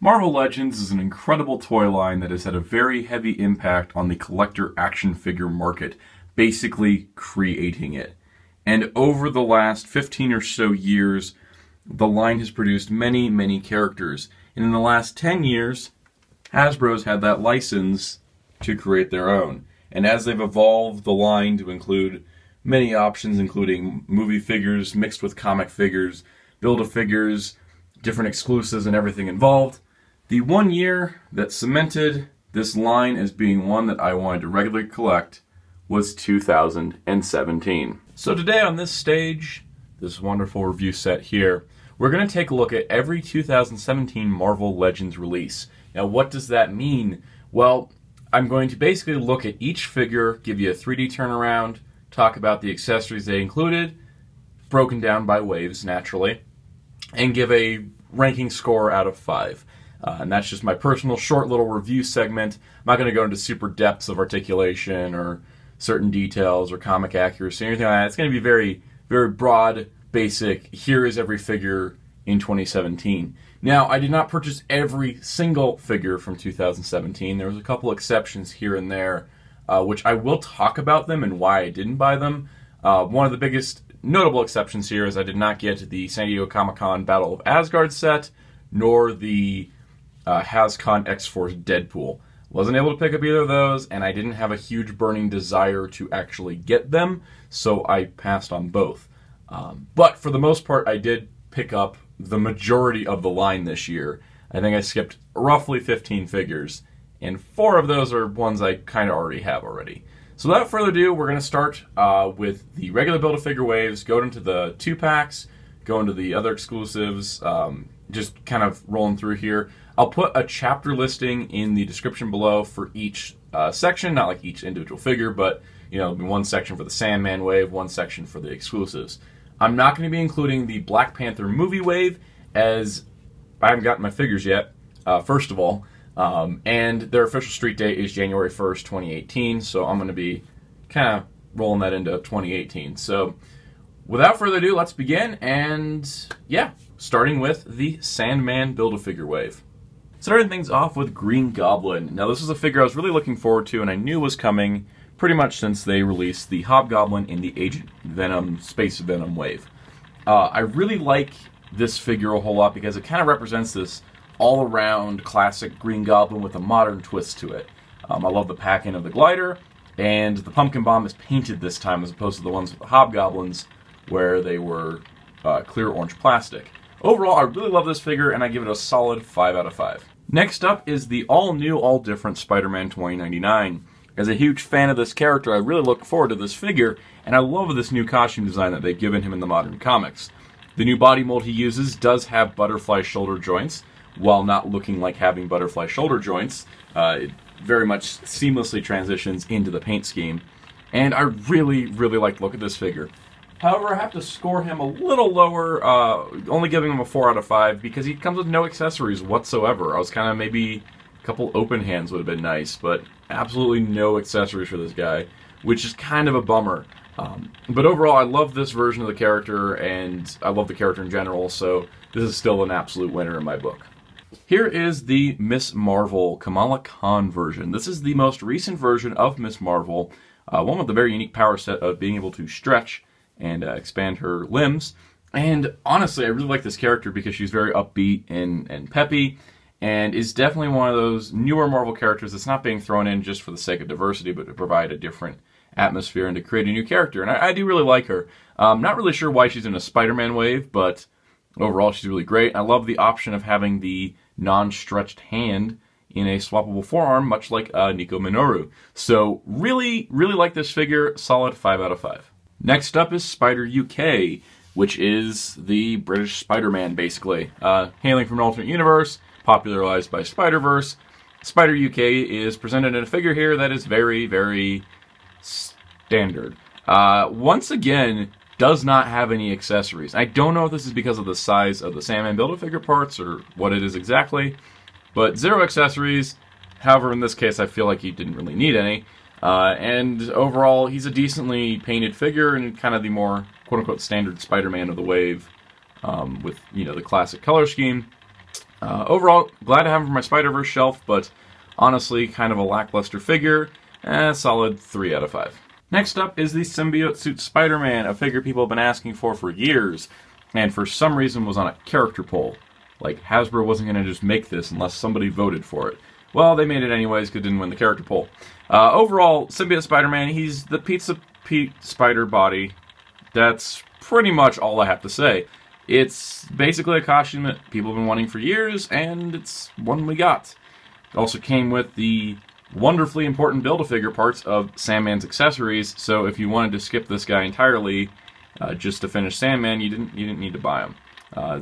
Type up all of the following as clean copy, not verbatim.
Marvel Legends is an incredible toy line that has had a very heavy impact on the collector action figure market, basically creating it. And over the last 15 or so years, the line has produced many, many characters. And in the last 10 years, Hasbro's had that license to create their own. And as they've evolved the line to include many options, including movie figures mixed with comic figures, Build-A-Figures, different exclusives and everything involved, the one year that cemented this line as being one that I wanted to regularly collect was 2017. So today on this stage, this wonderful review set here, we're going to take a look at every 2017 Marvel Legends release. Now what does that mean? Well, I'm going to basically look at each figure, give you a 3D turnaround, talk about the accessories they included, broken down by waves naturally, and give a ranking score out of 5. And that's just my personal short little review segment. I'm not going to go into super depths of articulation or certain details or comic accuracy or anything like that. It's going to be very, very broad, basic, here is every figure in 2017. Now, I did not purchase every single figure from 2017. There was a couple exceptions here and there, which I will talk about them and why I didn't buy them. One of the biggest notable exceptions here is I did not get the San Diego Comic-Con Battle of Asgard set, nor the HasCon X-Force Deadpool. Wasn't able to pick up either of those, and I didn't have a huge burning desire to actually get them, so I passed on both. But for the most part, I did pick up the majority of the line this year. I think I skipped roughly 15 figures, and 4 of those are ones I kind of already have already. So without further ado, we're going to start with the regular Build-A-Figure waves, go into the 2-packs, go into the other exclusives, just kind of rolling through here. I'll put a chapter listing in the description below for each section, not like each individual figure, but you know, one section for the Sandman Wave, one section for the exclusives. I'm not going to be including the Black Panther movie wave, as I haven't gotten my figures yet, first of all, and their official street date is January 1st, 2018, so I'm going to be kind of rolling that into 2018. So without further ado, let's begin, and yeah, starting with the Sandman Build-A-Figure wave. Starting things off with Green Goblin. Now this is a figure I was really looking forward to and I knew was coming pretty much since they released the Hobgoblin in the Agent Venom, Space Venom wave. I really like this figure a whole lot because it kind of represents this all-around classic Green Goblin with a modern twist to it. I love the pack-in of the glider, and the pumpkin bomb is painted this time as opposed to the ones with the Hobgoblins where they were clear orange plastic. Overall, I really love this figure and I give it a solid 5 out of 5. Next up is the all-new, all-different Spider-Man 2099. As a huge fan of this character, I really look forward to this figure, and I love this new costume design that they've given him in the modern comics. The new body mold he uses does have butterfly shoulder joints, while not looking like having butterfly shoulder joints. It very much seamlessly transitions into the paint scheme, and I really, really like the look of this figure. However, I have to score him a little lower, only giving him a 4 out of 5, because he comes with no accessories whatsoever. I was kind of maybe a couple open hands would have been nice, but absolutely no accessories for this guy, which is kind of a bummer. But overall, I love this version of the character, and I love the character in general, so this is still an absolute winner in my book. Here is the Miss Marvel Kamala Khan version. This is the most recent version of Miss Marvel, one with a very unique power set of being able to stretch and expand her limbs. And honestly, I really like this character because she's very upbeat and peppy, and is definitely one of those newer Marvel characters that's not being thrown in just for the sake of diversity, but to provide a different atmosphere and to create a new character. And I do really like her. Not really sure why she's in a Spider-Man wave, but overall she's really great. I love the option of having the non-stretched hand in a swappable forearm, much like Nico Minoru. So really, really like this figure. Solid 5 out of 5. Next up is Spider UK, which is the British Spider-Man, basically. Hailing from an alternate universe, popularized by Spider-Verse, Spider UK is presented in a figure here that is very, very standard. Once again, does not have any accessories. I don't know if this is because of the size of the Sandman Build-A-Figure parts or what it is exactly, but 0 accessories. However, in this case, I feel like he didn't really need any. And overall, he's a decently painted figure and kind of the more quote-unquote standard Spider-Man of the wave, with, you know, the classic color scheme. Overall, glad to have him for my Spider-Verse shelf, but honestly, kind of a lackluster figure. Solid 3 out of 5. Next up is the Symbiote Suit Spider-Man, a figure people have been asking for years, and for some reason was on a character poll. Like, Hasbro wasn't going to just make this unless somebody voted for it. Well, they made it anyways because it didn't win the character poll. Overall, Symbiote Spider-Man, he's the Pizza Pete Spider body. That's pretty much all I have to say. It's basically a costume that people have been wanting for years, and it's one we got. It also came with the wonderfully important Build-A-Figure parts of Sandman's accessories, so if you wanted to skip this guy entirely, just to finish Sandman, you didn't need to buy him.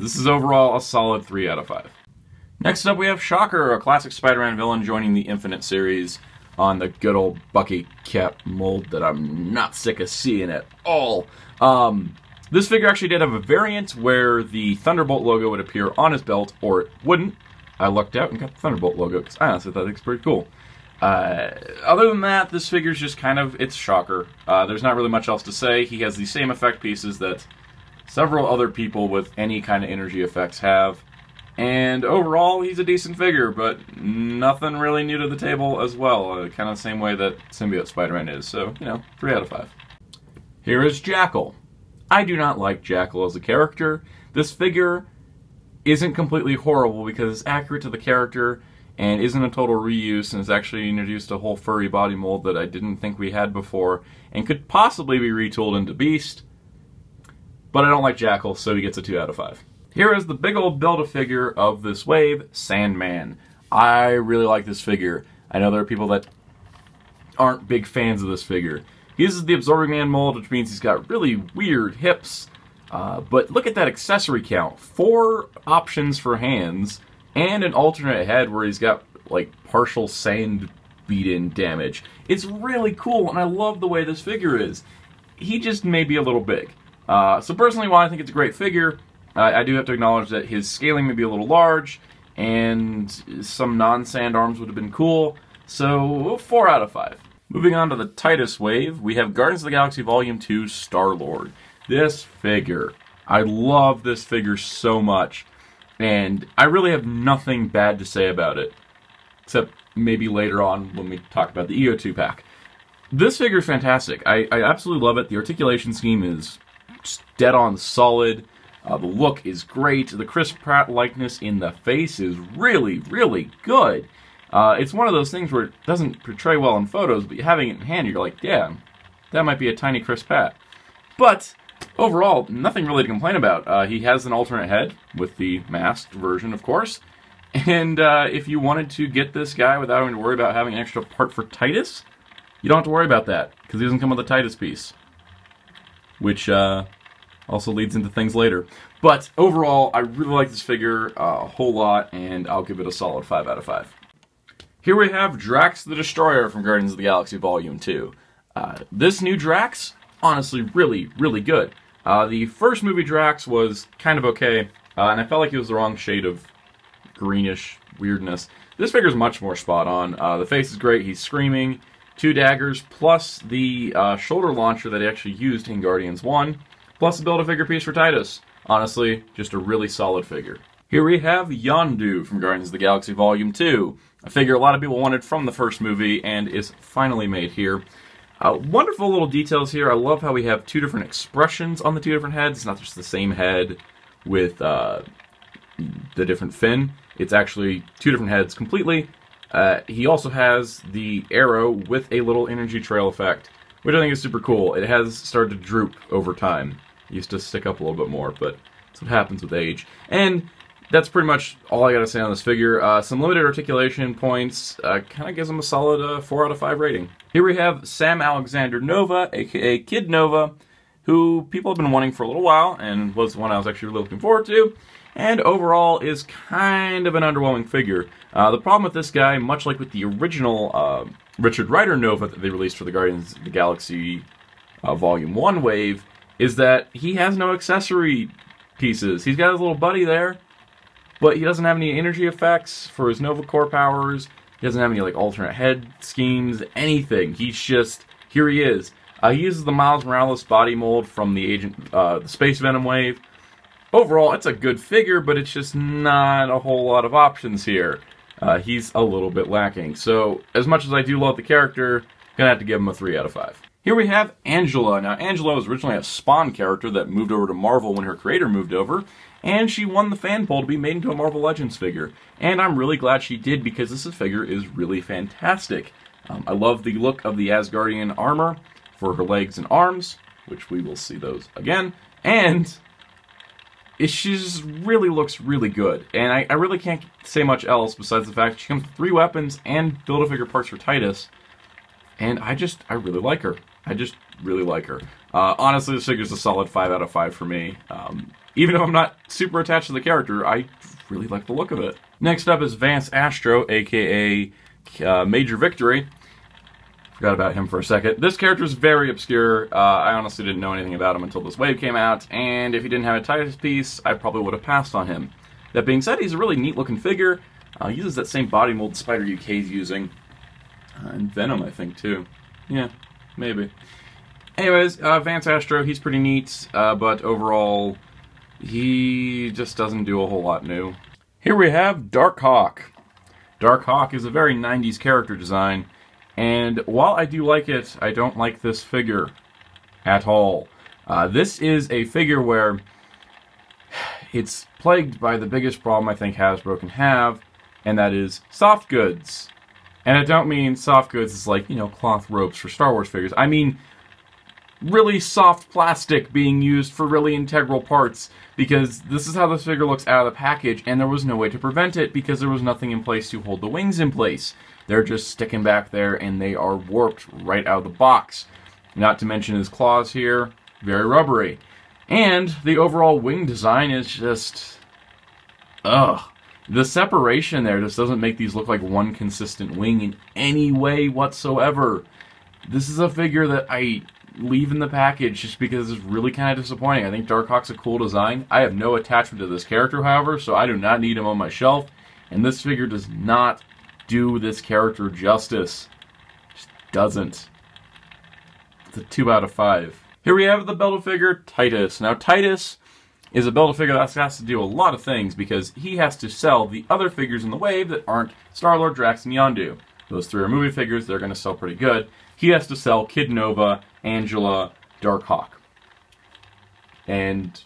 This is overall a solid 3 out of 5. Next up we have Shocker, a classic Spider-Man villain joining the Infinite series on the good old bucket cap mold that I'm not sick of seeing at all. This figure actually did have a variant where the Thunderbolt logo would appear on his belt, or it wouldn't. I lucked out and got the Thunderbolt logo because I honestly thought it was pretty cool. Other than that, this figure's just kind of, it's Shocker. There's not really much else to say. He has the same effect pieces that several other people with any kind of energy effects have. And overall, he's a decent figure, but nothing really new to the table as well. Kind of the same way that Symbiote Spider-Man is. So, 3 out of 5. Here is Jackal. I do not like Jackal as a character. This figure isn't completely horrible because it's accurate to the character and isn't a total reuse and has actually introduced a whole furry body mold that I didn't think we had before and could possibly be retooled into Beast. But I don't like Jackal, so he gets a 2 out of 5. Here is the big old Build-A-Figure of this wave, Sandman. I really like this figure. I know there are people that aren't big fans of this figure. He uses the Absorbing Man mold, which means he's got really weird hips. But look at that accessory count. 4 options for hands, and an alternate head where he's got, like, partial sand beat-in damage. It's really cool, and I love the way this figure is. He just may be a little big. So personally, while I think it's a great figure, I do have to acknowledge that his scaling may be a little large, and some non-sand arms would have been cool. So, 4 out of 5. Moving on to the Titus Wave, we have Guardians of the Galaxy Volume 2 Star-Lord. This figure, I love this figure so much, and I really have nothing bad to say about it, except maybe later on when we talk about the EO2 pack. This figure is fantastic. I absolutely love it. The articulation scheme is just dead on solid. The look is great. The Chris Pratt likeness in the face is really, really good. It's one of those things where it doesn't portray well in photos, but having it in hand, you're like, damn, that might be a tiny Chris Pratt. But overall, nothing really to complain about. He has an alternate head with the masked version, of course. And if you wanted to get this guy without having to worry about having an extra part for Titus, you don't have to worry about that, because he doesn't come with a Titus piece. Which also leads into things later. But overall, I really like this figure a whole lot, and I'll give it a solid 5 out of 5. Here we have Drax the Destroyer from Guardians of the Galaxy Volume 2. This new Drax, honestly, really, really good. The first movie Drax was kind of okay, and I felt like it was the wrong shade of greenish weirdness. This figure's much more spot on. The face is great, he's screaming, 2 daggers, plus the shoulder launcher that he actually used in Guardians 1, plus the Build-A-Figure piece for Titus. Honestly, just a really solid figure. Here we have Yondu from Guardians of the Galaxy Volume 2, a figure a lot of people wanted from the first movie and is finally made here. Wonderful little details here. I love how we have 2 different expressions on the 2 different heads. It's not just the same head with the different fin. It's actually 2 different heads completely. He also has the arrow with a little energy trail effect, which I think is super cool. It has started to droop over time. It used to stick up a little bit more, but that's what happens with age. And that's pretty much all I gotta say on this figure. Some limited articulation points, kind of gives him a solid 4 out of 5 rating. Here we have Sam Alexander Nova, aka Kid Nova, who people have been wanting for a little while, and was the one I was actually really looking forward to, and overall is kind of an underwhelming figure. The problem with this guy, much like with the original Richard Rider Nova that they released for the Guardians of the Galaxy Volume 1 wave, is that he has no accessory pieces. He's got his little buddy there, but he doesn't have any energy effects for his Nova Core powers. He doesn't have any like alternate head schemes, anything. He's just, here he is. He uses the Miles Morales body mold from the Space Venom wave. Overall, it's a good figure, but it's just not a whole lot of options here. He's a little bit lacking. So, as much as I do love the character, gonna have to give him a 3 out of 5. Here we have Angela. Now, Angela was originally a Spawn character that moved over to Marvel when her creator moved over, and she won the fan poll to be made into a Marvel Legends figure. And I'm really glad she did, because this figure is really fantastic. I love the look of the Asgardian armor for her legs and arms, which we will see those again, and she just really looks really good. And I really can't say much else besides the fact she comes with 3 weapons and Build-A-Figure parts for Titus, and I really like her. I just really like her. Honestly, this figure's a solid 5 out of 5 for me. Even though I'm not super attached to the character, I really like the look of it. Next up is Vance Astro, aka Major Victory. Forgot about him for a second. This character is very obscure. I honestly didn't know anything about him until this wave came out, and if he didn't have a Titus piece, I probably would have passed on him. That being said, he's a really neat looking figure. He uses that same body mold Spider UK's using. And Venom, I think, too. Yeah, maybe. Anyways, Vance Astro, he's pretty neat, but overall, he just doesn't do a whole lot new. Here we have Darkhawk. Darkhawk is a very 90s character design, and while I do like it, I don't like this figure at all. This is a figure where it's plagued by the biggest problem I think Hasbro can have, and that is soft goods. And I don't mean soft goods as like, you know, cloth ropes for Star Wars figures. I mean really soft plastic being used for really integral parts, because this is how this figure looks out of the package, and there was no way to prevent it because there was nothing in place to hold the wings in place. They're just sticking back there, and they are warped right out of the box. Not to mention his claws here, very rubbery. And the overall wing design is just... ugh. The separation there just doesn't make these look like one consistent wing in any way whatsoever. This is a figure that I leave in the package just because it's really kind of disappointing. I think Darkhawk's a cool design. I have no attachment to this character, however, so I do not need him on my shelf. And this figure does not do this character justice. Just doesn't. It's a 2 out of 5. Here we have the Build-A-Figure Titus. Now, Titus is a Build-A-Figure that has to do a lot of things because he has to sell the other figures in the wave that aren't Star-Lord, Drax, and Yondu. Those 3 are movie figures. They're going to sell pretty good. He has to sell Kid Nova, Angela, Darkhawk, and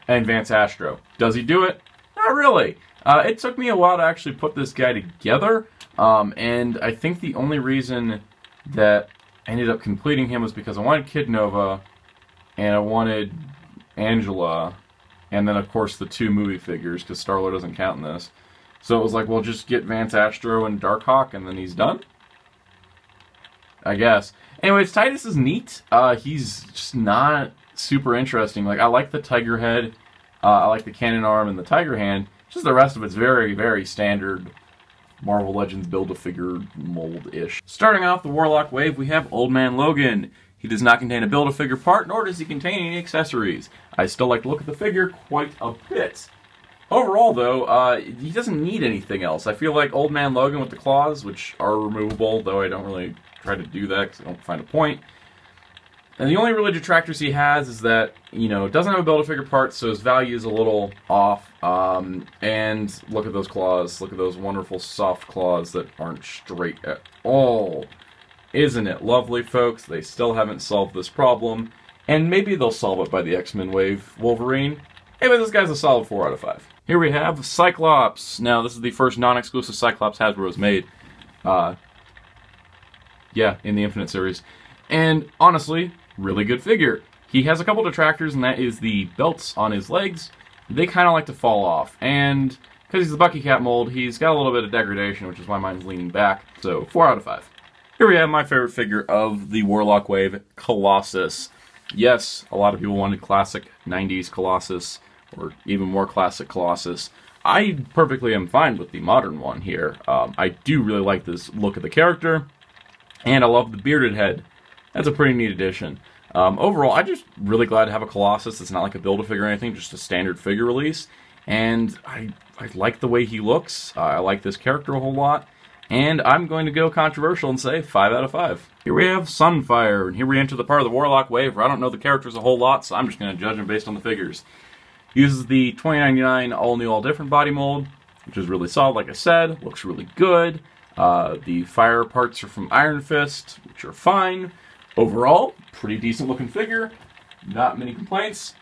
Vance Astro. Does he do it? Not really. It took me a while to actually put this guy together, and I think the only reason that I ended up completing him was because I wanted Kid Nova, and I wanted Angela, and then of course the 2 movie figures, because Star-Lord doesn't count in this. So it was like, well, just get Vance Astro and Darkhawk, and then he's done? I guess. Anyways, Titus is neat. He's just not super interesting. Like, I like the tiger head, I like the cannon arm and the tiger hand. Just the rest of it's very, very standard Marvel Legends Build-A-Figure mold-ish. Starting off the Warlock Wave, we have Old Man Logan. He does not contain a Build-A-Figure part, nor does he contain any accessories. I still like to look at the figure quite a bit. Overall, though, he doesn't need anything else. I feel like Old Man Logan with the claws, which are removable, though I don't really try to do that because I don't find a point. And the only really detractors he has is that, you know, doesn't have a Build-A-Figure part, so his value is a little off. And look at those claws. Look at those wonderful soft claws that aren't straight at all. Isn't it lovely, folks? They still haven't solved this problem. And maybe they'll solve it by the X-Men Wave Wolverine. Anyway, this guy's a solid 4 out of 5. Here we have Cyclops. Now, this is the first non-exclusive Cyclops Hasbro has made. Yeah, in the Infinite series. And honestly, really good figure. He has a couple detractors, and that is the belts on his legs. They kind of like to fall off. And because he's the Bucky Cat mold, he's got a little bit of degradation, which is why mine's leaning back. So, 4 out of 5. Here we have my favorite figure of the Warlock Wave, Colossus. Yes, a lot of people wanted classic 90s Colossus, or even more classic Colossus. I perfectly am fine with the modern one here. I do really like this look of the character, and I love the bearded head. That's a pretty neat addition. Overall, I'm just really glad to have a Colossus. It's not like a Build-A-Figure or anything, just a standard figure release. And I like the way he looks. I like this character a whole lot. And I'm going to go controversial and say 5 out of 5. Here we have Sunfire, and here we enter the part of the Warlock Wave where I don't know the characters a whole lot, so I'm just going to judge them based on the figures. Uses the 2099 all new, all different body mold, which is really solid, like I said. Looks really good. The fire parts are from Iron Fist, which are fine. Overall, pretty decent looking figure. Not many complaints.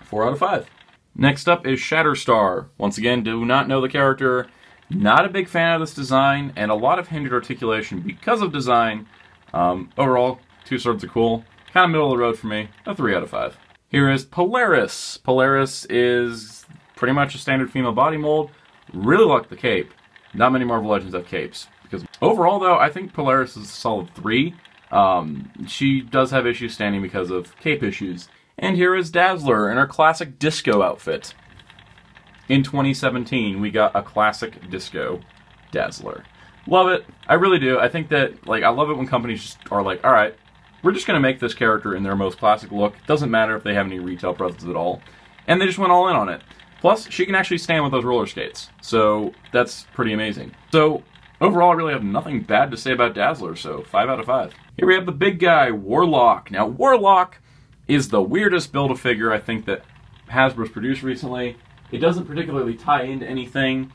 4 out of 5. Next up is Shatterstar. Once again, do not know the character. Not a big fan of this design, and a lot of hindered articulation because of design. Overall, 2 swords are cool. Kind of middle of the road for me. A 3 out of 5. Here is Polaris. Polaris is pretty much a standard female body mold. Really like the cape. Not many Marvel Legends have capes. Because overall, though, I think Polaris is a solid 3. She does have issues standing because of cape issues. And here is Dazzler in her classic disco outfit. In 2017, we got a classic disco Dazzler. Love it. I really do. I think that, like, I love it when companies just are like, alright, we're just going to make this character in their most classic look. Doesn't matter if they have any retail presence at all. And they just went all in on it. Plus, she can actually stand with those roller skates. So, that's pretty amazing. So, overall, I really have nothing bad to say about Dazzler, so 5 out of 5. Here we have the big guy, Warlock. Now, Warlock is the weirdest Build-A-Figure I think that Hasbro's produced recently. It doesn't particularly tie into anything.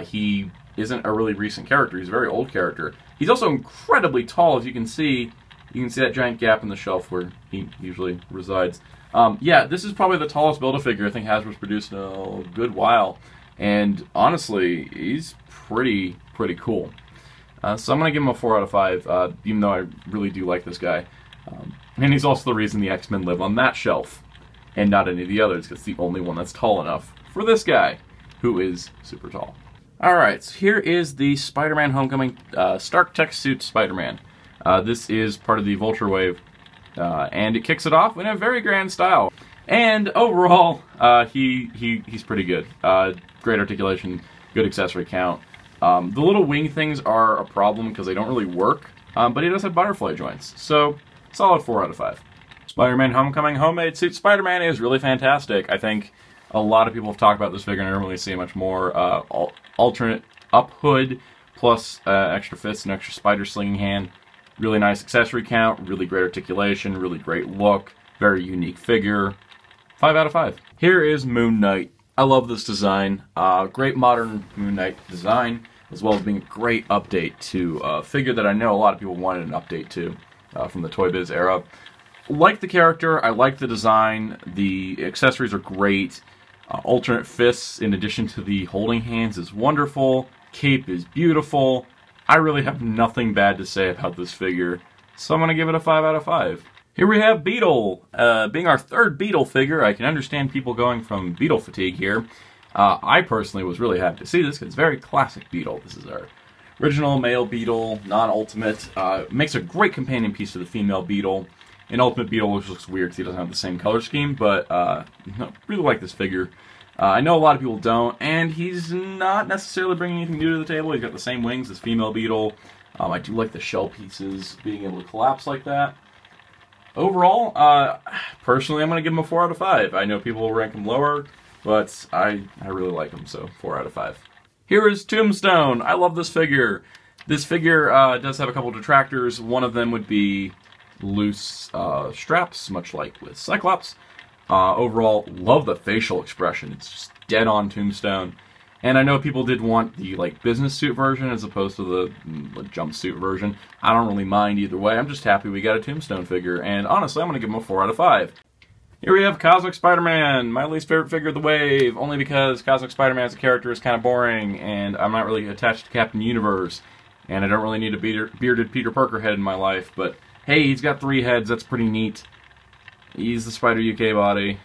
He isn't a really recent character. He's a very old character. He's also incredibly tall, as you can see. You can see that giant gap in the shelf where he usually resides. Yeah, this is probably the tallest Build-A-Figure I think Hasbro's produced in a good while. And honestly, he's pretty cool. So I'm going to give him a 4 out of 5, even though I really do like this guy. And he's also the reason the X-Men live on that shelf, and not any of the others, because it's the only one that's tall enough for this guy, who is super tall. Alright, so here is the Spider-Man Homecoming Stark Tech Suit Spider-Man. This is part of the Vulture Wave, and it kicks it off in a very grand style. And overall, he's pretty good. Great articulation, good accessory count. The little wing things are a problem because they don't really work, but he does have butterfly joints, so solid 4 out of 5. Spider-Man Homecoming Homemade Suit Spider-Man is really fantastic. I think a lot of people have talked about this figure and I don't really see much more. Alternate up hood, plus extra fists and extra spider slinging hand. Really nice accessory count, really great articulation, really great look, very unique figure. 5 out of 5. Here is Moon Knight. I love this design. Great modern Moon Knight design, as well as being a great update to a figure that I know a lot of people wanted an update to from the Toy Biz era. Like the character, I like the design, the accessories are great. Alternate fists in addition to the holding hands is wonderful. Cape is beautiful. I really have nothing bad to say about this figure, so I'm going to give it a 5 out of 5. Here we have Beetle. Being our 3rd Beetle figure, I can understand people going from Beetle fatigue here. I personally was really happy to see this because it's very classic Beetle. This is our original male Beetle, non-ultimate. Makes a great companion piece to the female Beetle. An Ultimate Beetle looks weird because he doesn't have the same color scheme, but really like this figure. I know a lot of people don't, and he's not necessarily bringing anything new to the table. He's got the same wings as female Beetle. I do like the shell pieces being able to collapse like that. Overall, personally, I'm going to give him a 4 out of 5. I know people will rank him lower, but I really like him, so 4 out of 5. Here is Tombstone. I love this figure. This figure does have a couple detractors. One of them would be loose straps, much like with Cyclops. Overall, love the facial expression. It's just dead on Tombstone. And I know people did want the business suit version as opposed to the jumpsuit version. I don't really mind either way. I'm just happy we got a Tombstone figure. And honestly, I'm going to give him a 4 out of 5. Here we have Cosmic Spider-Man, my least favorite figure of the wave, only because Cosmic Spider-Man as a character is kind of boring, and I'm not really attached to Captain Universe, and I don't really need a bearded Peter Parker head in my life, but hey, he's got 3 heads, that's pretty neat. He's the Spider UK body.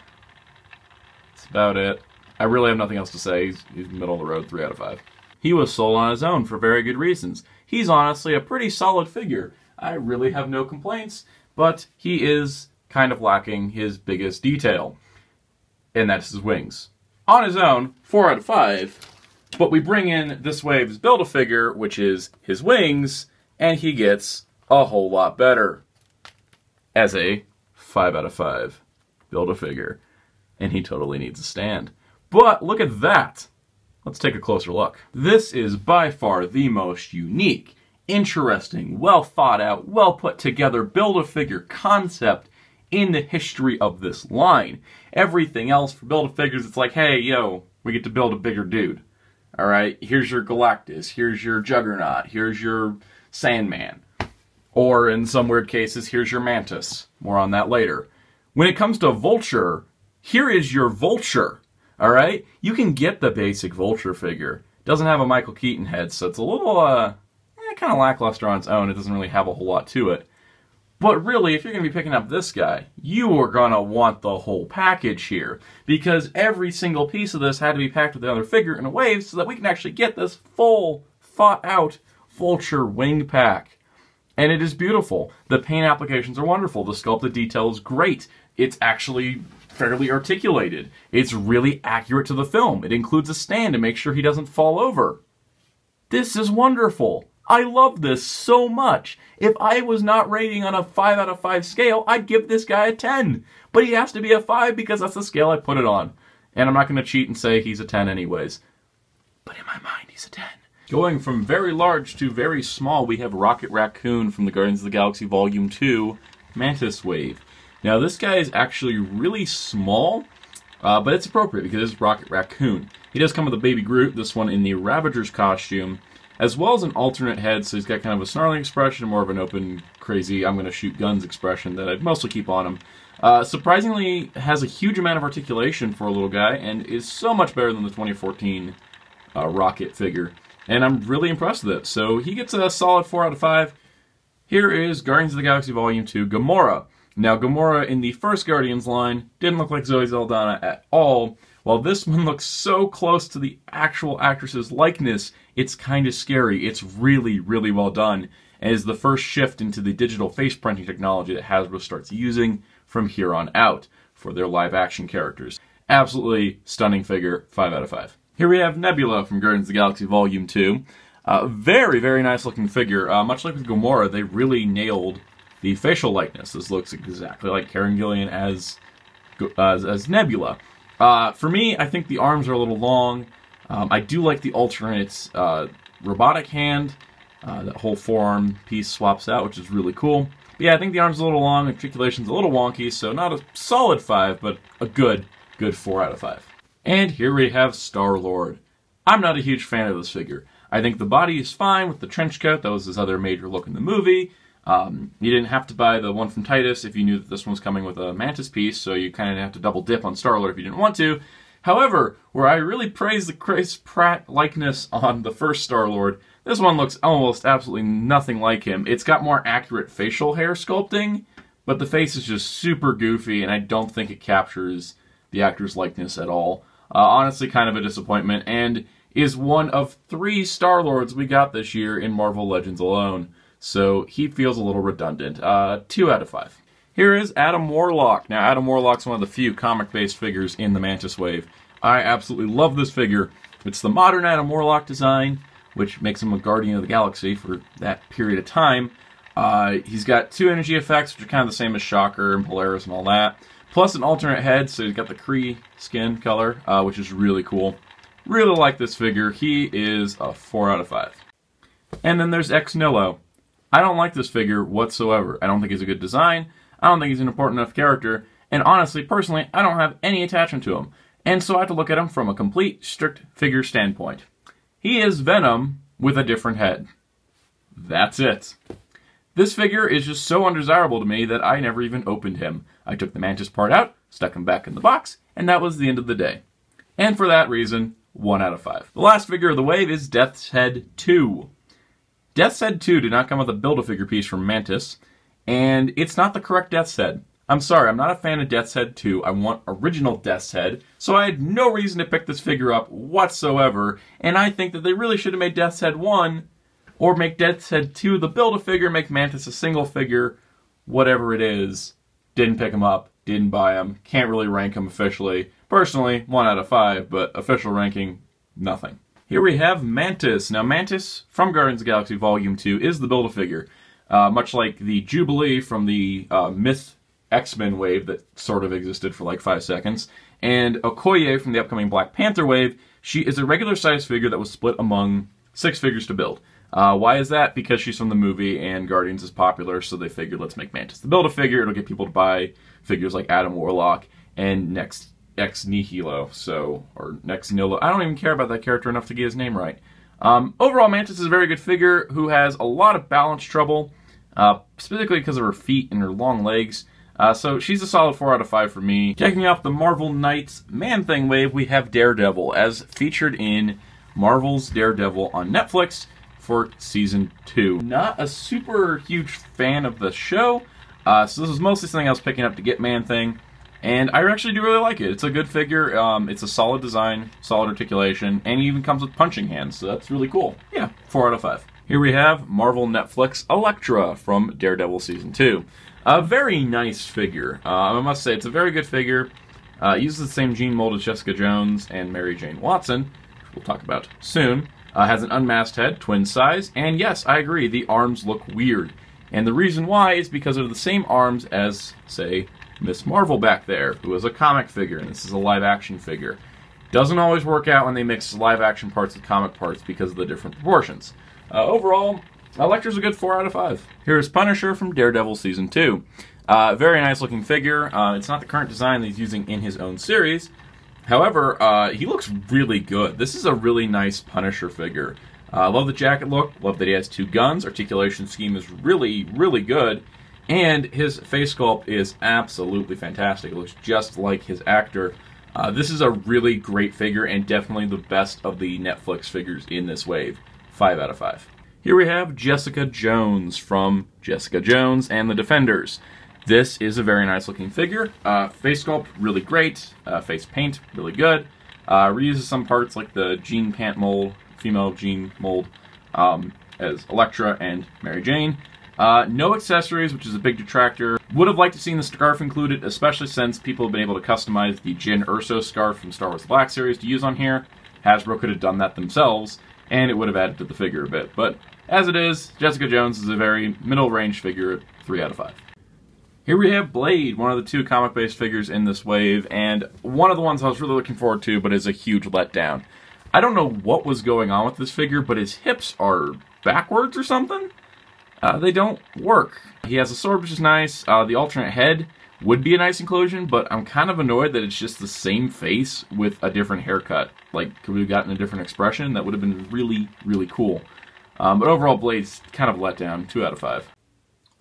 That's about it. I really have nothing else to say. He's middle of the road, 3 out of 5. He was sold on his own for very good reasons. He's honestly a pretty solid figure. I really have no complaints, but he is kind of lacking his biggest detail, and that's his wings. On his own, 4 out of 5, but we bring in this wave's Build-A-Figure, which is his wings, and he gets a whole lot better as a 5 out of 5 Build-A-Figure, and he totally needs a stand. But look at that! Let's take a closer look. This is by far the most unique, interesting, well thought out, well put together Build-A-Figure concept in the history of this line. Everything else for Build-A-Figures, it's like, hey, yo, we get to build a bigger dude. Alright, here's your Galactus, here's your Juggernaut, here's your Sandman. Or, in some weird cases, here's your Mantis. More on that later. When it comes to Vulture, here is your Vulture. Alright? You can get the basic Vulture figure. Doesn't have a Michael Keaton head, so it's a little, kind of lackluster on its own. It doesn't really have a whole lot to it. But really, if you're going to be picking up this guy, you are going to want the whole package here. Because every single piece of this had to be packed with the other figure in a wave so that we can actually get this full, thought-out Vulture wing pack. And it is beautiful. The paint applications are wonderful. The sculpted detail is great. It's actually fairly articulated. It's really accurate to the film. It includes a stand to make sure he doesn't fall over. This is wonderful. I love this so much. If I was not rating on a 5 out of 5 scale, I'd give this guy a 10. But he has to be a 5 because that's the scale I put it on. And I'm not going to cheat and say he's a 10 anyways. But in my mind, he's a 10. Going from very large to very small, we have Rocket Raccoon from the Guardians of the Galaxy Volume 2, Mantis Wave. Now, this guy is actually really small, but it's appropriate because it's Rocket Raccoon. He does come with a Baby Groot, this one in the Ravager's costume, as well as an alternate head, so he's got kind of a snarling expression, more of an open, crazy, I'm going to shoot guns expression that I'd mostly keep on him. Surprisingly, has a huge amount of articulation for a little guy, and is so much better than the 2014 Rocket figure. And I'm really impressed with it, so he gets a solid 4 out of 5. Here is Guardians of the Galaxy Volume 2, Gamora. Now, Gamora in the first Guardians line didn't look like Zoe Saldana at all, while this one looks so close to the actual actress's likeness, it's kind of scary. It's really, really well done, and is the first shift into the digital face printing technology that Hasbro starts using from here on out for their live-action characters. Absolutely stunning figure, 5 out of 5. Here we have Nebula from Guardians of the Galaxy Volume 2. Very, very nice looking figure. Much like with Gamora, they really nailed the facial likeness. This looks exactly like Karen Gillan as Nebula. For me, I think the arms are a little long. I do like the alternate robotic hand. That whole forearm piece swaps out, which is really cool. But yeah, I think the arm's a little long, articulation's a little wonky, so not a solid 5, but a good 4 out of 5. And here we have Star-Lord. I'm not a huge fan of this figure. I think the body is fine with the trench coat. That was his other major look in the movie. You didn't have to buy the one from Titus if you knew that this one was coming with a Mantis piece, so you kind of have to double dip on Star-Lord if you didn't want to. However, where I really praise the Chris Pratt likeness on the first Star-Lord, this one looks almost absolutely nothing like him. It's got more accurate facial hair sculpting, but the face is just super goofy, and I don't think it captures the actor's likeness at all. Honestly, kind of a disappointment, and is one of 3 Star-Lords we got this year in Marvel Legends alone. So he feels a little redundant. 2 out of 5. Here is Adam Warlock. Now, Adam Warlock's one of the few comic-based figures in the Mantis Wave. I absolutely love this figure. It's the modern Adam Warlock design, which makes him a Guardian of the Galaxy for that period of time. He's got 2 energy effects, which are kind of the same as Shocker and Polaris and all that. Plus an alternate head, so he's got the Kree skin color, which is really cool. Really like this figure. He is a 4 out of 5. And then there's Ex Nihilo. I don't like this figure whatsoever. I don't think he's a good design. I don't think he's an important enough character. And honestly, personally, I don't have any attachment to him. And so I have to look at him from a complete, strict figure standpoint. He is Venom with a different head. That's it. This figure is just so undesirable to me that I never even opened him. I took the Mantis part out, stuck him back in the box, and that was the end of the day. And for that reason, 1 out of 5. The last figure of the wave is Death's Head 2. Death's Head 2 did not come with a Build-A-Figure piece from Mantis, and it's not the correct Death's Head. I'm sorry, I'm not a fan of Death's Head 2. I want original Death's Head, so I had no reason to pick this figure up whatsoever, and I think that they really should have made Death's Head 1, or make Death's Head 2 the Build-A-Figure, make Mantis a single figure, whatever it is. Didn't pick him up, didn't buy him, can't really rank him officially. Personally, 1 out of 5, but official ranking, nothing. Here we have Mantis. Now, Mantis from Guardians of the Galaxy Volume 2 is the Build-A-Figure. Much like the Jubilee from the Myth X-Men wave that sort of existed for like 5 seconds, and Okoye from the upcoming Black Panther wave, she is a regular-sized figure that was split among 6 figures to build. Why is that? Because she's from the movie and Guardians is popular, so they figured let's make Mantis the Build-A-Figure. It'll get people to buy figures like Adam Warlock and Ex Nihilo, or Nex Nihilo. I don't even care about that character enough to get his name right. Overall, Mantis is a very good figure who has a lot of balance trouble, specifically because of her feet and her long legs. So she's a solid 4 out of 5 for me. Checking off the Marvel Knights Man-Thing wave, we have Daredevil, as featured in Marvel's Daredevil on Netflix for Season 2. Not a super huge fan of the show, so this is mostly something I was picking up to get Man-Thing, and I actually do really like it. It's a good figure, it's a solid design, solid articulation, and he even comes with punching hands, so that's really cool. Yeah, 4 out of 5. Here we have Marvel Netflix Elektra from Daredevil Season 2. A very nice figure. I must say, it's a very good figure. It uses the same gene mold as Jessica Jones and Mary Jane Watson, which we'll talk about soon. Has an unmasked head, twin size, and yes, I agree, the arms look weird. And the reason why is because they're the same arms as, say, Miss Marvel back there, who is a comic figure, and this is a live-action figure. Doesn't always work out when they mix live-action parts with comic parts because of the different proportions. Overall, Elektra's a good 4 out of 5. Here's Punisher from Daredevil Season 2. Very nice looking figure. It's not the current design that he's using in his own series. However, he looks really good. This is a really nice Punisher figure. I love the jacket look. Love that he has 2 guns. Articulation scheme is really, really good. And his face sculpt is absolutely fantastic. It looks just like his actor. This is a really great figure and definitely the best of the Netflix figures in this wave. 5 out of 5. Here we have Jessica Jones from Jessica Jones and the Defenders. This is a very nice looking figure. Face sculpt, really great. Face paint, really good. Reuses some parts like the jean pant mold, female jean mold, as Elektra and Mary Jane. No accessories, which is a big detractor. Would have liked to seen the scarf included, especially since people have been able to customize the Jyn Erso scarf from Star Wars The Black Series to use on here. Hasbro could have done that themselves, and it would have added to the figure a bit. But as it is, Jessica Jones is a very middle-range figure at 3 out of 5. Here we have Blade, one of the 2 comic-based figures in this wave, and one of the ones I was really looking forward to, but is a huge letdown. I don't know what was going on with this figure, but his hips are backwards or something? They don't work. He has a sword, which is nice. The alternate head would be a nice inclusion, but I'm kind of annoyed that it's just the same face with a different haircut. Like, could we have gotten a different expression? That would have been really, really cool. But overall, Blade's kind of let down, 2 out of 5.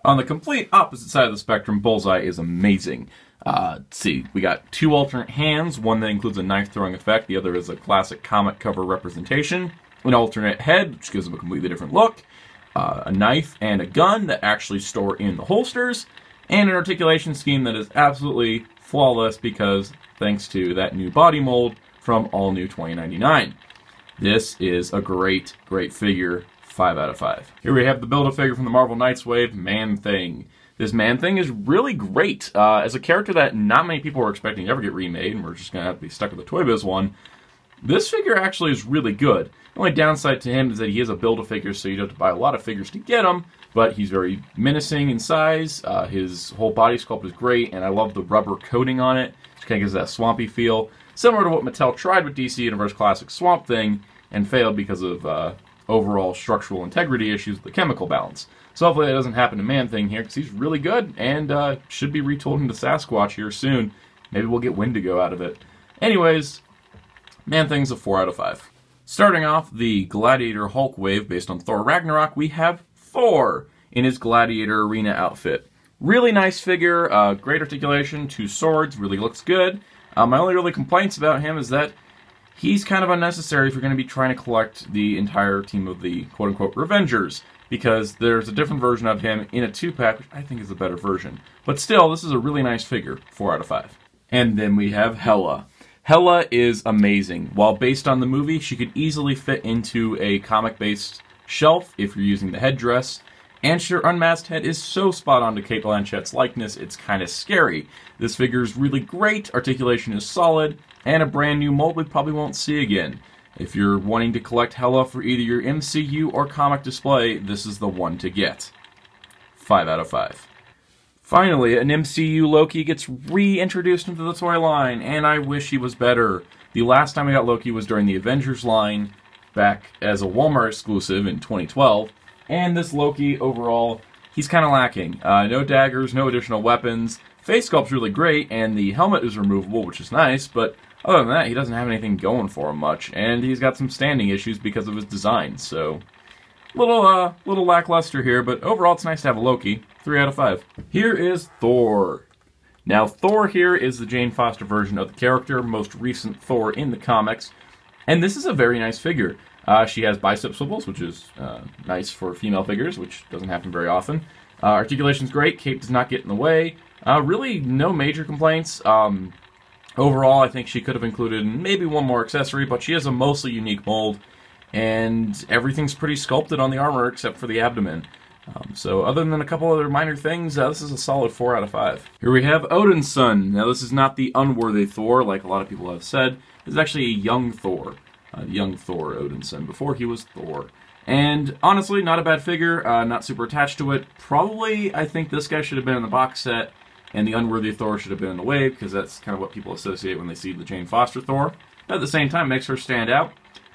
On the complete opposite side of the spectrum, Bullseye is amazing. Let's see, we got 2 alternate hands, one that includes a knife-throwing effect, the other is a classic comic cover representation, an alternate head, which gives him a completely different look, a knife and a gun that actually store in the holsters, and an articulation scheme that is absolutely flawless because thanks to that new body mold from All New 2099. This is a great, great figure. 5 out of 5. Here we have the Build-A-Figure from the Marvel Knights wave, Man-Thing. This Man-Thing is really great. As a character that not many people were expecting to ever get remade, and we're just going to have to be stuck with the Toy Biz one, this figure actually is really good. The only downside to him is that he is a Build-A-Figure, so you have to buy a lot of figures to get him, but he's very menacing in size. His whole body sculpt is great, and I love the rubber coating on it. It kind of gives that swampy feel, similar to what Mattel tried with DC Universe Classic Swamp Thing, and failed because of overall structural integrity issues with the chemical balance. So hopefully that doesn't happen to Man-Thing here, because he's really good, and should be retooled into Sasquatch here soon. Maybe we'll get Wendigo out of it. Anyways, Man-Thing's a 4 out of 5. Starting off the Gladiator Hulk wave based on Thor Ragnarok, we have Thor in his Gladiator Arena outfit. Really nice figure, great articulation, 2 swords, really looks good. My only really complaints about him is that he's kind of unnecessary if you're going to be trying to collect the entire team of the quote-unquote Revengers, because there's a different version of him in a 2-pack, which I think is a better version. But still, this is a really nice figure, 4 out of 5. And then we have Hela. Hela is amazing. While based on the movie, she could easily fit into a comic-based shelf if you're using the headdress. And her unmasked head is so spot on to Cate Blanchett's likeness, it's kind of scary. This figure is really great, articulation is solid, and a brand new mold we probably won't see again. If you're wanting to collect Hela for either your MCU or comic display, this is the one to get. 5 out of 5. Finally, an MCU Loki gets reintroduced into the toy line, and I wish he was better. The last time we got Loki was during the Avengers line. back as a Walmart exclusive in 2012. And this Loki, overall, he's kind of lacking. No daggers, no additional weapons. Face sculpt's really great, and the helmet is removable, which is nice, but other than that, he doesn't have anything going for him much, and he's got some standing issues because of his design, so little lackluster here, but overall it's nice to have a Loki. 3 out of 5. Here is Thor. Now, Thor here is the Jane Foster version of the character, most recent Thor in the comics, and this is a very nice figure. She has bicep swivels, which is nice for female figures, which doesn't happen very often. Articulation's great, cape does not get in the way. Really no major complaints. Overall, I think she could have included maybe one more accessory, but she has a mostly unique mold, and everything's pretty sculpted on the armor except for the abdomen. So other than a couple other minor things, this is a solid 4 out of 5. Here we have Odin's son. Now this is not the unworthy Thor, like a lot of people have said. This is actually a young Thor. Young Thor Odin's son, before he was Thor. And honestly, not a bad figure, not super attached to it. Probably, I think this guy should have been in the box set, and the unworthy Thor should have been in the Wave, because that's kind of what people associate when they see the Jane Foster Thor. But at the same time, makes her stand out.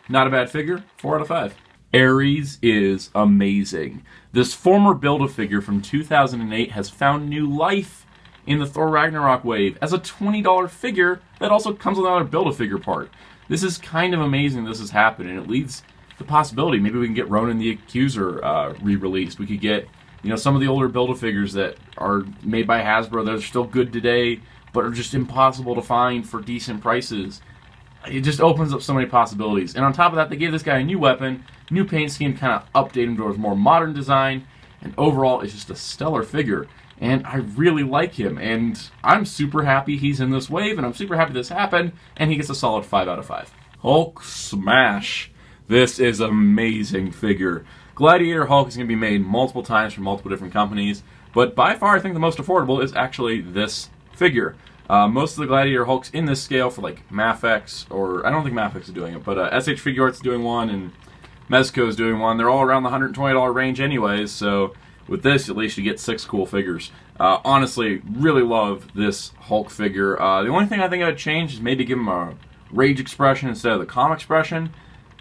Not a bad figure, 4 out of 5. Ares is amazing. This former Build-A-Figure from 2008 has found new life in the Thor Ragnarok Wave as a $20 figure that also comes with another Build-A-Figure part. This is kind of amazing this has happened, and it leads to the possibility maybe we can get Ronan the Accuser re-released. We could get, you know, some of the older Build-A-Figures that are made by Hasbro that are still good today, but are just impossible to find for decent prices. It just opens up so many possibilities. And on top of that, they gave this guy a new weapon, new paint scheme, kind of updated him towards more modern design, and overall, it's just a stellar figure. And I really like him, and I'm super happy he's in this wave, and I'm super happy this happened, and he gets a solid 5 out of 5. Hulk Smash. This is an amazing figure. Gladiator Hulk is going to be made multiple times from multiple different companies, but by far I think the most affordable is actually this figure. Most of the Gladiator Hulks in this scale for like Mafex, or I don't think Mafex is doing it, but SH Figuarts is doing one, and Mezco is doing one. They're all around the $120 range anyways, so with this at least you get 6 cool figures. Honestly, really love this Hulk figure. The only thing I think I would change is maybe give him a rage expression instead of the calm expression.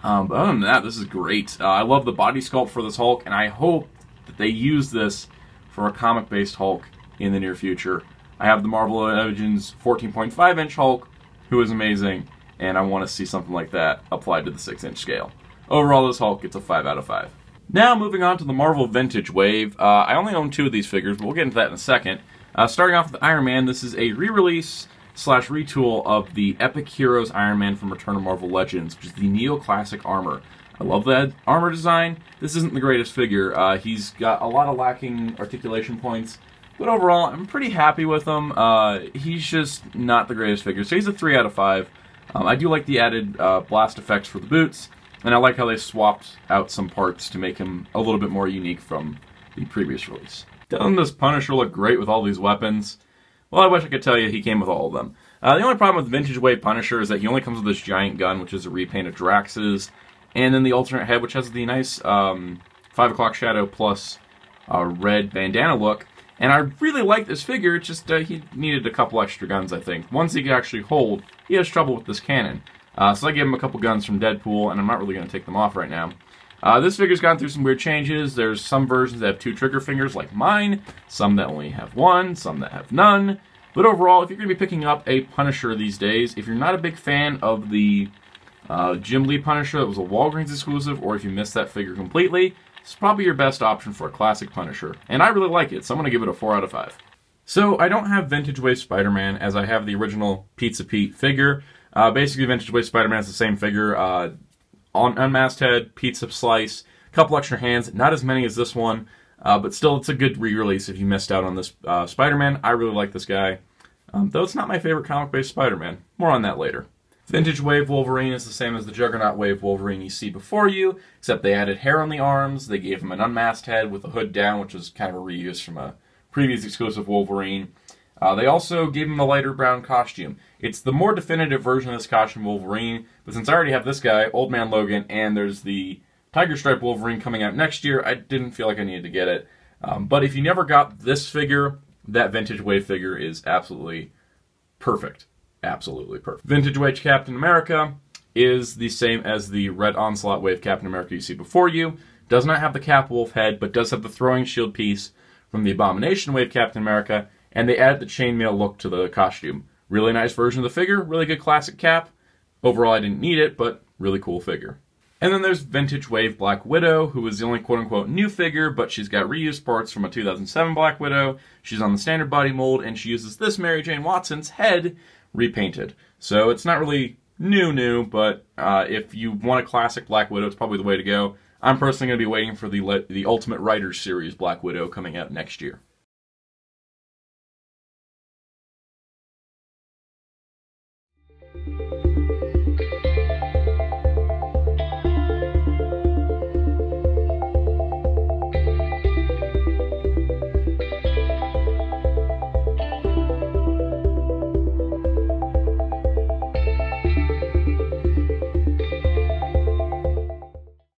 But other than that, this is great. I love the body sculpt for this Hulk, and I hope that they use this for a comic-based Hulk in the near future. I have the Marvel Legends 14.5-inch Hulk, who is amazing, and I want to see something like that applied to the 6-inch scale. Overall, this Hulk gets a 5 out of 5. Now, moving on to the Marvel Vintage Wave. I only own 2 of these figures, but we'll get into that in a second. Starting off with Iron Man, this is a re-release / retool of the Epic Heroes Iron Man from Return of Marvel Legends, which is the Neo-Classic armor. I love that armor design. This isn't the greatest figure. He's got a lot of lacking articulation points, but overall, I'm pretty happy with him. He's just not the greatest figure, so he's a 3 out of 5. I do like the added blast effects for the boots, and I like how they swapped out some parts to make him a little bit more unique from the previous release. Doesn't this Punisher look great with all these weapons? Well, I wish I could tell you he came with all of them. The only problem with Vintage Wave Punisher is that he only comes with this giant gun, which is a repaint of Drax's, and then the alternate head, which has the nice 5 o'clock shadow plus red bandana look. And I really like this figure, it's just he needed a couple extra guns, I think. Ones he could actually hold, he has trouble with this cannon. So I gave him a couple guns from Deadpool, and I'm not really going to take them off right now. This figure's gone through some weird changes. There's some versions that have 2 trigger fingers, like mine, some that only have 1, some that have none. But overall, if you're going to be picking up a Punisher these days, if you're not a big fan of the Jim Lee Punisher that was a Walgreens exclusive, or if you missed that figure completely, it's probably your best option for a classic Punisher. And I really like it, so I'm going to give it a 4 out of 5. So I don't have Vintage Wave Spider-Man, as I have the original Pizza Pete figure. Basically, Vintage Wave Spider-Man is the same figure. Unmasked head, pizza slice, a couple extra hands, not as many as this one, but still it's a good re-release if you missed out on this Spider-Man. I really like this guy, though it's not my favorite comic-based Spider-Man. More on that later. Vintage Wave Wolverine is the same as the Juggernaut Wave Wolverine you see before you, except they added hair on the arms, they gave him an unmasked head with a hood down, which is kind of a reuse from a previous exclusive Wolverine. They also gave him a lighter brown costume. It's the more definitive version of this costume Wolverine, but since I already have this guy, Old Man Logan, and there's the Tiger Stripe Wolverine coming out next year, I didn't feel like I needed to get it. But if you never got this figure, that Vintage Wave figure is absolutely perfect. Absolutely perfect. Vintage Wave Captain America. is the same as the Red Onslaught Wave Captain America you see before you. Does not have the Cap Wolf head, but does have the throwing shield piece from the Abomination Wave Captain America, and they added the chainmail look to the costume. Really nice version of the figure, really good classic cap. Overall, I didn't need it, but really cool figure. And then there's Vintage Wave Black Widow, who is the only quote-unquote new figure, but she's got reused parts from a 2007 Black Widow. She's on the standard body mold, and she uses this Mary Jane Watson's head repainted. So it's not really new, but if you want a classic Black Widow, it's probably the way to go. I'm personally going to be waiting for the Ultimate Riders series Black Widow coming out next year.